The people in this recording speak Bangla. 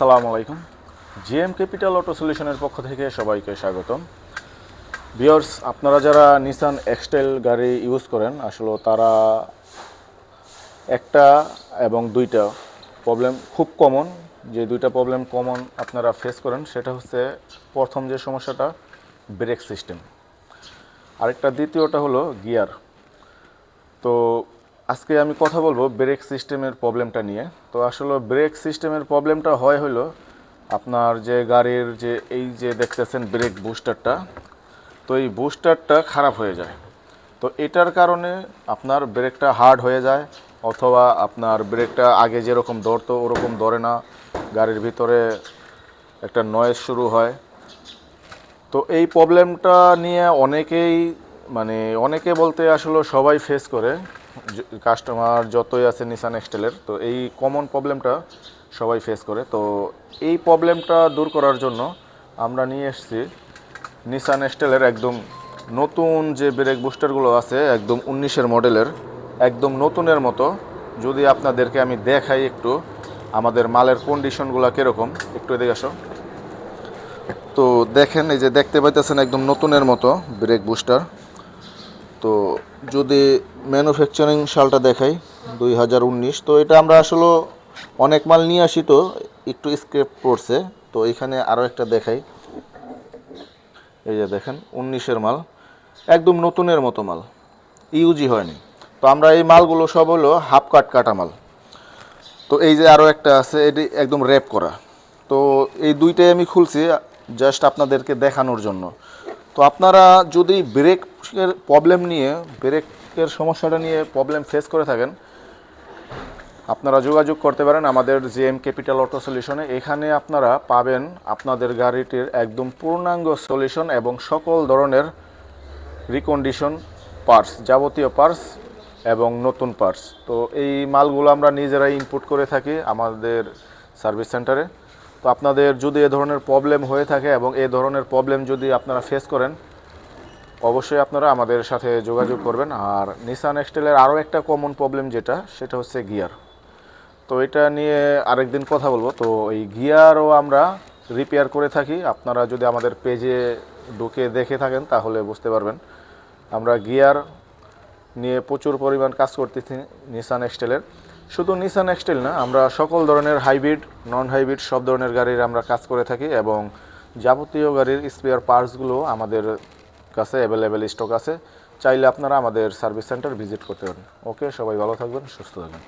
আসসালামু আলাইকুম। জিএম ক্যাপিটাল অটো সলিউশনের পক্ষ থেকে সবাইকে স্বাগতম। ভিউয়ার্স, আপনারা যারা নিসান এক্সটাইল গাড়ি ইউজ করেন, আসলে তারা একটা এবং দুইটা প্রবলেম খুব কমন, যে দুইটা প্রবলেম কমন আপনারা ফেস করেন, সেটা হচ্ছে প্রথম যে সমস্যাটা ব্রেক সিস্টেম, আরেকটা দ্বিতীয়টা হলো গিয়ার। তো আজকে আমি কথা বলবো ব্রেক সিস্টেমের প্রবলেমটা নিয়ে। তো আসলে ব্রেক সিস্টেমের প্রবলেমটা হলো আপনার যে গাড়ির যে এই যে দেখতেছেন ব্রেক বুস্টারটা, তো এই বুস্টারটা খারাপ হয়ে যায়। তো এটার কারণে আপনার ব্রেকটা হার্ড হয়ে যায়, অথবা আপনার ব্রেকটা আগে যেরকম ধরতো ওরকম ধরে না, গাড়ির ভিতরে একটা নয়েজ শুরু হয়। তো এই প্রবলেমটা নিয়ে অনেকে বলতে আসলে সবাই ফেস করে, কাস্টমার যতই আছে নিসান এক্সটেলের। তো এই কমন প্রবলেমটা সবাই ফেস করে। তো এই প্রবলেমটা দূর করার জন্য আমরা নিয়ে এসেছি নিসান এক্সটেলের একদম নতুন যে ব্রেক বুস্টারগুলো আছে, একদম 19-এর মডেলের, একদম নতুনের মতো। যদি আপনাদেরকে আমি দেখাই একটু আমাদের মালের কন্ডিশনগুলো কীরকম, একটু এদিকে আসো। তো দেখেন, এই যে দেখতে পাইতেছেন একদম নতুনের মতো ব্রেক বুস্টার। তো যদি ম্যানুফ্যাকচারিং সালটা দেখাই 2019, তো এটা আমরা আসলে অনেক মাল নিয়ে আসি, তো একটু স্ক্র্যাপ পড়ছে। তো এখানে আরও একটা দেখাই, এই যে দেখেন 19-এর মাল, একদম নতুনের মতো মাল, ইউজি হয়নি। তো আমরা এই মালগুলো সব হলো হাফ কাটা মাল। তো এই যে আরও একটা আছে, এটি একদম র্যাপ করা। তো এই দুইটাই আমি খুলছি জাস্ট আপনাদেরকে দেখানোর জন্য। তো আপনারা যদি ব্রেকের প্রবলেম নিয়ে, ব্রেকের সমস্যাটা নিয়ে প্রবলেম ফেস করে থাকেন, আপনারা যোগাযোগ করতে পারেন আমাদের জিএম ক্যাপিটাল অটো সলিউশনে। এখানে আপনারা পাবেন আপনাদের গাড়িটির একদম পূর্ণাঙ্গ সলিউশন এবং সকল ধরনের রিকন্ডিশন পার্টস, যাবতীয় পার্টস এবং নতুন পার্টস। তো এই মালগুলো আমরা নিজেরাই ইনপুট করে থাকি আমাদের সার্ভিস সেন্টারে। তো আপনাদের যদি এ ধরনের প্রবলেম হয়ে থাকে এবং এ ধরনের প্রবলেম যদি আপনারা ফেস করেন, অবশ্যই আপনারা আমাদের সাথে যোগাযোগ করবেন। আর নিসান এক্সটেলের আরও একটা কমন প্রবলেম সেটা হচ্ছে গিয়ার। তো এটা নিয়ে আরেকদিন কথা বলবো। তো এই গিয়ারও আমরা রিপেয়ার করে থাকি। আপনারা যদি আমাদের পেজে ঢুকে দেখে থাকেন তাহলে বুঝতে পারবেন। আমরা গিয়ার নিয়ে প্রচুর পরিমাণ কাজ করতেছি নিসান এক্সটেলের। শুধু নিসান এক্সটেল না, আমরা সকল ধরনের হাইব্রিড, নন হাইব্রিড সব ধরনের গাড়ির আমরা কাজ করে থাকি, এবং যাবতীয় গাড়ির স্পেয়ার পার্টসগুলো আমাদের কাছে অ্যাভেলেবেল স্টক আছে। চাইলে আপনারা আমাদের সার্ভিস সেন্টার ভিজিট করতে পারেন। ওকে, সবাই ভালো থাকবেন, সুস্থ থাকবেন।